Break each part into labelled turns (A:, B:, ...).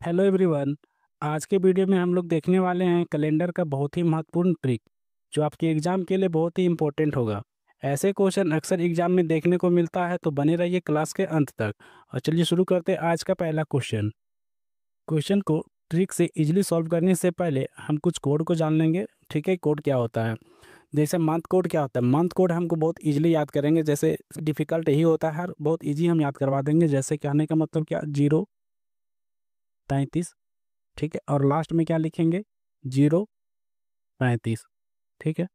A: Hello everyone. आज के video में हम लोग देखने वाले हैं कैलेंडर का बहुत ही महत्वपूर्ण ट्रिक जो आपके एग्जाम के लिए बहुत ही इम्पोर्टेंट होगा। ऐसे क्वेश्चन अक्सर एग्जाम में देखने को मिलता है, तो बने रहिए क्लास के अंत तक। और चलिए शुरू करते हैं आज का पहला क्वेश्चन। क्वेश्चन को ट्रिक से इजीली सॉल्व करने से पहले हम कुछ कोड को जान लेंगे। ठीक है, कोड क्या होता है? जैसे मंथ कोड क्या होता है? मंथ कोड हमको बहुत इजीली याद करेंगे, जैसे डिफिकल्ट यही होता है, बहुत इजी हम याद करवा देंगे। जैसे कहने का मतलब क्या, 0, 33। ठीक है, और लास्ट में क्या लिखेंगे? 0, 35। ठीक है,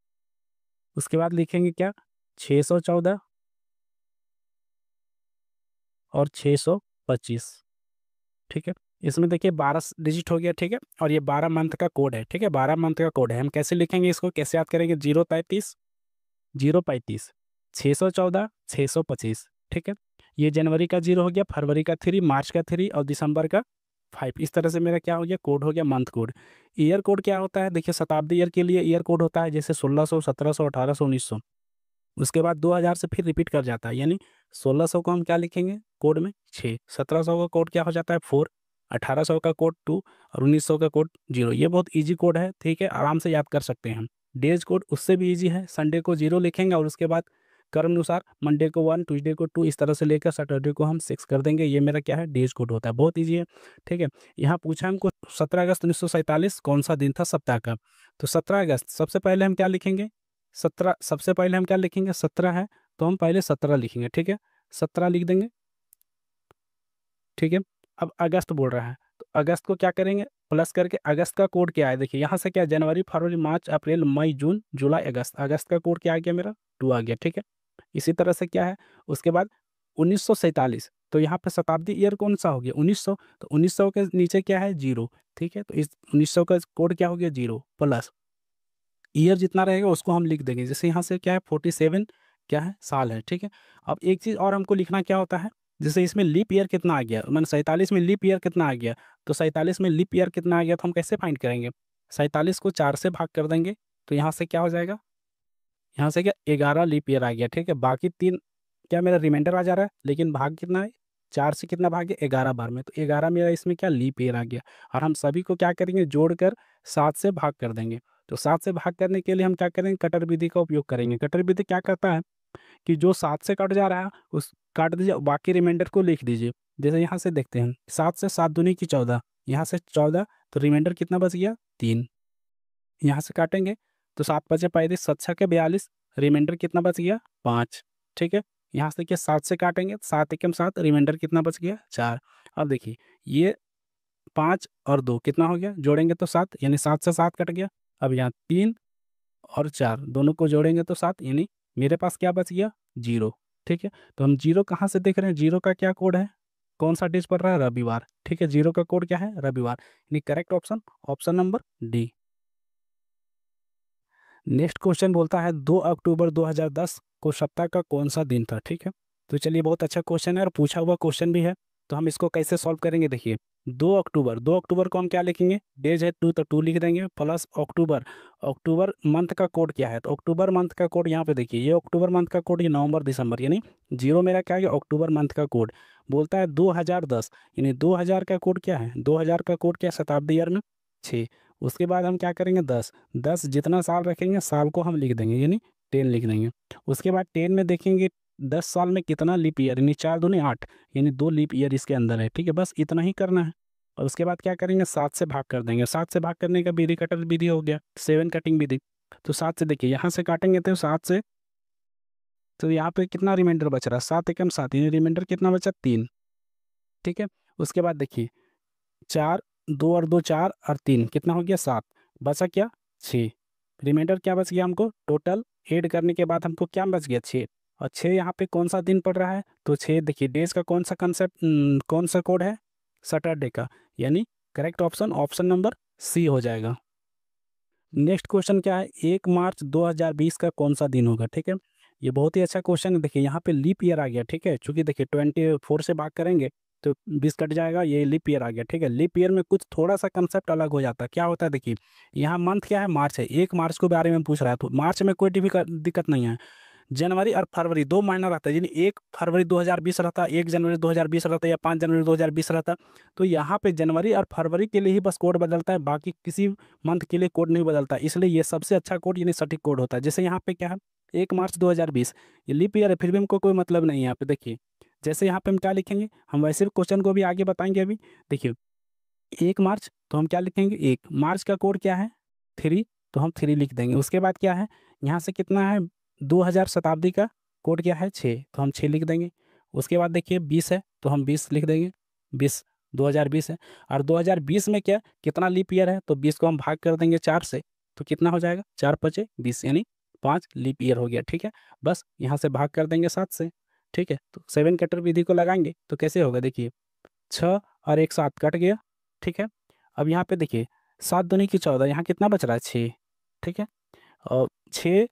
A: उसके बाद लिखेंगे क्या? 614 और 625। ठीक है, इसमें देखिए 12 डिजिट हो गया। ठीक है, और ये 12 मंथ का कोड है। ठीक है, 12 मंथ का कोड है। हम कैसे लिखेंगे इसको, कैसे याद करेंगे? 0, 33, 0, 35, 614, 625। ठीक है, ये जनवरी का 0 हो गया, फरवरी का 3, मार्च का 3 और दिसंबर का 5। इस तरह से मेरा क्या हो गया? कोड हो गया मंथ कोड। ईयर कोड क्या होता है? देखिए, शताब्दी ईयर के लिए ईयर कोड होता है, जैसे 1600, 1700, 1800, 1900। उसके बाद 2000 से फिर रिपीट कर जाता है, यानी 1600 को हम क्या लिखेंगे कोड में? 6। 1700 का कोड क्या हो जाता है? 4। 1800 का कोड 2 और 1900 का कोड 0। ये बहुत इजी कोड है। ठीक है, आराम से याद कर सकते हैं हम। डेज कोड उससे भी इजी है। संडे को 0 लिखेंगे और उसके बाद क्रम अनुसार मंडे को 1, ट्यूसडे को 2, इस तरह से लेकर सैटरडे को हम 6 कर देंगे। ये मेरा क्या है? डेज कोड होता है, बहुत ईजी है। ठीक है, यहाँ पूछा हमको 17 अगस्त 1947 कौन सा दिन था सप्ताह का। तो 17 अगस्त, सबसे पहले हम क्या लिखेंगे? 17, सबसे पहले हम क्या लिखेंगे? 17 है तो हम पहले 17 लिखेंगे। ठीक है, 17 लिख देंगे। ठीक है, अब अगस्त बोल रहा है तो अगस्त को क्या करेंगे? प्लस करके अगस्त का कोड क्या है? देखिए यहाँ से क्या, जनवरी, फरवरी, मार्च, अप्रैल, मई, जून, जुलाई, अगस्त। अगस्त का कोड क्या आ गया मेरा? 2 आ गया। ठीक है, इसी तरह से क्या है उसके बाद 1947, तो यहाँ पे शताब्दी ईयर कौन सा हो गया? 1900। तो 1900 के नीचे क्या है? 0। ठीक है, तो इस 1900 का कोड क्या हो गया? 0 प्लस ईयर जितना रहेगा उसको हम लिख देंगे। जैसे यहाँ से क्या है? 47 क्या है? साल है। ठीक है, अब एक चीज़ और हमको लिखना क्या होता है, जैसे इसमें लीप ईयर कितना आ गया, मैंने 47 में लीप ईयर कितना आ गया, तो 47 में लीप ईयर कितना आ गया तो हम कैसे फाइंड करेंगे? 47 को 4 से भाग कर देंगे, तो यहाँ से क्या हो जाएगा? यहाँ से क्या, 11 लीप ईयर आ गया। ठीक है, बाकी 3 क्या मेरा रिमाइंडर आ जा रहा है, लेकिन भाग कितना है? 4 से कितना भाग गया? 11 बार में, तो 11 मेरा इसमें क्या, लीप ईयर आ गया। और हम सभी को क्या करेंगे? जोड़कर 7 से भाग कर देंगे। तो 7 से भाग करने के लिए हम क्या करेंगे? कटर विधि का उपयोग करेंगे। कटर विधि क्या करता है कि जो 7 से कट जा रहा है उस काट दीजिए, बाकी रिमाइंडर को लिख दीजिए। जैसे यहाँ से देखते हैं, 7 से 7 दूनी की 14, यहाँ से 14, तो रिमाइंडर कितना बच गया? 3। यहाँ से काटेंगे तो 7 × 5 = 35, 7 × 42, रिमाइंडर कितना बच गया? 5। ठीक है, यहाँ से देखिए 7 से काटेंगे, 7 × 7, रिमाइंडर कितना बच गया? 4। अब देखिए ये 5 और 2 कितना हो गया? जोड़ेंगे तो 7, यानी 7 से 7 कट गया। अब यहाँ 3 और 4 दोनों को जोड़ेंगे तो 7, यानी मेरे पास क्या बच गया? 0। ठीक है, तो हम 0 कहाँ से देख रहे हैं? 0 का क्या कोड है? कौन सा डेज पड़ रहा है? रविवार। ठीक है, 0 का कोड क्या है? रविवार, यानी correct option option number D. Next question बोलता है 2 अक्टूबर 2010 को सप्ताह का कौन सा दिन था। ठीक है, तो चलिए बहुत अच्छा क्वेश्चन है और पूछा हुआ क्वेश्चन भी है। तो हम इसको कैसे सॉल्व करेंगे? देखिए 2 अक्टूबर को हम क्या लिखेंगे? डेज है 2 तो 2 लिख देंगे, प्लस अक्टूबर। अक्टूबर मंथ का कोड क्या है? तो अक्टूबर मंथ का कोड यहाँ पे देखिए, ये अक्टूबर मंथ का कोड, ये नवंबर दिसंबर, यानी 0 मेरा क्या है? अक्टूबर मंथ का कोड। बोलता है 2010, यानी 2000 का कोड क्या है? 2000 का कोड क्या है शताब्दी ईयर में? 6। उसके बाद हम क्या करेंगे? 10। 10 जितना साल रखेंगे साल को हम लिख देंगे, यानी 10 लिख देंगे। उसके बाद 10 में देखेंगे 10 साल में कितना लीप ईयर, यानी 4 दूनी 8, यानी 2 लीप ईयर इसके अंदर है। ठीक है, बस इतना ही करना है। और उसके बाद क्या करेंगे? 7 से भाग कर देंगे। 7 से भाग करने का विधि कटर विधि हो गया, 7 कटिंग विधि। तो 7 से देखिए यहाँ से काटेंगे तो 7 से, तो यहाँ पे कितना रिमाइंडर बच रहा है? 7 × 7, यानी रिमाइंडर कितना बचा? 3। ठीक है, उसके बाद देखिए 4, 2 और 2 4 और 3 कितना हो गया? 7। बचा क्या? 6। रिमाइंडर क्या बच गया हमको? टोटल ऐड करने के बाद हमको क्या बच गया? 6। और 6 यहाँ पे कौन सा दिन पड़ रहा है? तो 6 देखिए डेज का कौन सा कंसेप्ट, कौन सा कोड है? सैटरडे का, यानी correct option option number C हो जाएगा। नेक्स्ट क्वेश्चन क्या है? 1 मार्च 2020 का कौन सा दिन होगा? ठीक है, ये बहुत ही अच्छा क्वेश्चन है। देखिए यहाँ पे लीप ईयर आ गया। ठीक है, चूंकि देखिए 24 से भाग करेंगे तो 20 कट जाएगा, ये लीप ईयर आ गया। ठीक है, लीप ईयर में कुछ थोड़ा सा कंसेप्ट अलग हो जाता है। क्या होता है? देखिए यहाँ मंथ क्या है? मार्च है, 1 मार्च के बारे में पूछ रहा है, तो मार्च में कोई दिक्कत नहीं है। जनवरी और फरवरी 2 महीना रहता है, यानी 1 फरवरी 2020 रहता, 1 जनवरी 2020 रहता या 5 जनवरी 2020 रहता। तो यहाँ पे जनवरी और फरवरी के लिए ही बस कोड बदलता है, बाकी किसी मंथ के लिए कोड नहीं बदलता, इसलिए ये सबसे अच्छा कोड यानी सटीक कोड होता है। जैसे यहाँ पे क्या है, 1 मार्च 2020, ये लीप ईयर है, फिर भी हमको कोई मतलब नहीं है यहाँ पे। देखिए जैसे यहाँ पे हम क्या लिखेंगे, हम वैसे क्वेश्चन को भी आगे बताएंगे अभी। देखिए 1 मार्च तो हम क्या लिखेंगे, 1 मार्च का कोड क्या है 3, तो हम 3 लिख देंगे। उसके बाद क्या है, यहाँ से कितना है 2000 शताब्दी का कोड क्या है 6, तो हम 6 लिख देंगे। उसके बाद देखिए 20 है तो हम 20 लिख देंगे, 20 2020 है। और 2020 में क्या कितना लीप ईयर है, तो 20 को हम भाग कर देंगे 4 से, तो कितना हो जाएगा 4 पचे 20, यानी 5 लीप ईयर हो गया। ठीक है, बस यहाँ से भाग कर देंगे 7 से। ठीक है, तो 7 कटर विधि को लगाएंगे तो कैसे होगा, देखिए 6 और 1 7 कट गया। ठीक है, अब यहाँ पे देखिए 7 दूनी की 14, यहाँ कितना बच रहा है 6। ठीक है, और 6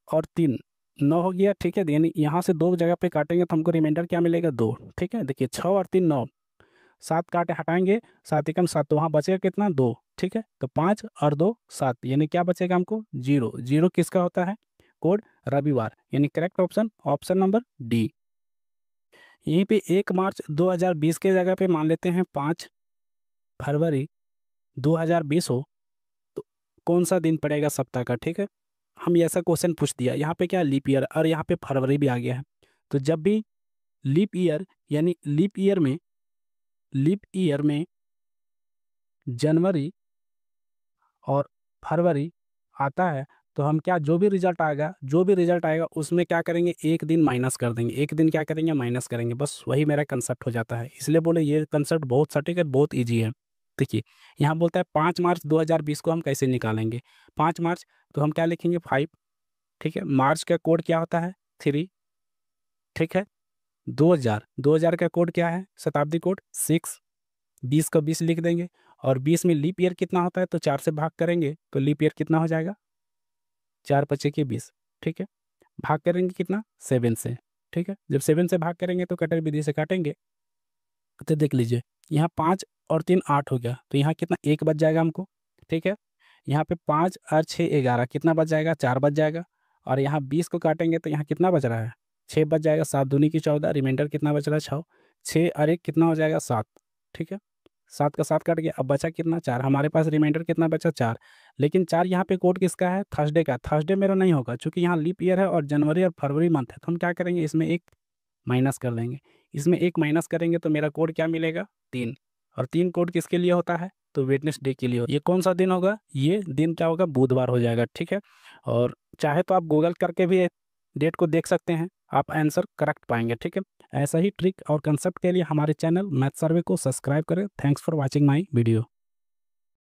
A: और 3 9 हो गया। ठीक है, यानी यहाँ से 2 जगह पे काटेंगे तो हमको रिमाइंडर क्या मिलेगा 2। ठीक है, देखिए 6 और 3 9, 7 काटे हटाएंगे, 7 एकम 7, तो वहाँ बचेगा कितना 2। ठीक है, तो 5 और 2 7, यानी क्या बचेगा हमको 0। 0 किसका होता है कोड, रविवार, यानी correct option option number D. यहीं पे 1 मार्च 2020 के जगह पे मान लेते हैं 5 फरवरी 2020 हो, तो कौन सा दिन पड़ेगा सप्ताह का। ठीक है, हम ये ऐसा क्वेश्चन पूछ दिया, यहाँ पे क्या लीप ईयर और यहाँ पे फरवरी भी आ गया है। तो जब भी लीप ईयर यानी लीप ईयर में जनवरी और फरवरी आता है, तो हम क्या जो भी रिजल्ट आएगा उसमें क्या करेंगे, एक दिन माइनस कर देंगे, एक दिन क्या करेंगे माइनस करेंगे, बस वही मेरा कंसेप्ट हो जाता है। इसलिए बोले ये कंसेप्ट बहुत सटीक है, बहुत ईजी है। देखिए यहाँ बोलता है 5 मार्च 2020 को हम कैसे निकालेंगे, 5 मार्च तो हम क्या लिखेंगे 5। ठीक है, मार्च का कोड क्या होता है 3। ठीक है, 2000 का कोड क्या है शताब्दी कोड 6, 20 का 20 लिख देंगे। और 20 में लीप ईयर कितना होता है, तो 4 से भाग करेंगे तो लीप ईयर कितना हो जाएगा 4 पचे के 20। ठीक है, भाग करेंगे कितना 7 से। ठीक है, जब 7 से भाग करेंगे तो कटर विधि से काटेंगे। तो देख लीजिए यहाँ 5 और 3 8 हो गया, तो यहाँ कितना 1 बच जाएगा हमको। ठीक है, यहाँ पे 5 और 6 11, कितना बच जाएगा 4 बच जाएगा। और यहाँ 20 को काटेंगे तो यहाँ कितना बच रहा है 6 बच जाएगा, 7 दूनी की 14, रिमाइंडर कितना बच रहा है 6, 6 और 1 कितना हो जाएगा 7। ठीक है, 7 का 7 कट गया, अब बचा कितना 4, हमारे पास रिमाइंडर कितना बचा 4। लेकिन 4 यहाँ पे कोड किसका है थर्सडे का, थर्सडे मेरा नहीं होगा क्योंकि यहाँ लीप ईयर है और जनवरी और फरवरी मंथ है, तो हम क्या करेंगे इसमें एक माइनस कर देंगे। इसमें एक माइनस करेंगे तो मेरा कोड क्या मिलेगा 3। और 3 कोड किसके लिए होता है, तो वेडनेसडे के लिए ये कौन सा दिन होगा, ये दिन क्या होगा बुधवार हो जाएगा। ठीक है, और चाहे तो आप गूगल करके भी डेट को देख सकते हैं, आप आंसर करेक्ट पाएंगे। ठीक है, ऐसा ही ट्रिक और कंसेप्ट के लिए हमारे चैनल मैथ सर्वे को सब्सक्राइब करें। Thanks for watching my video.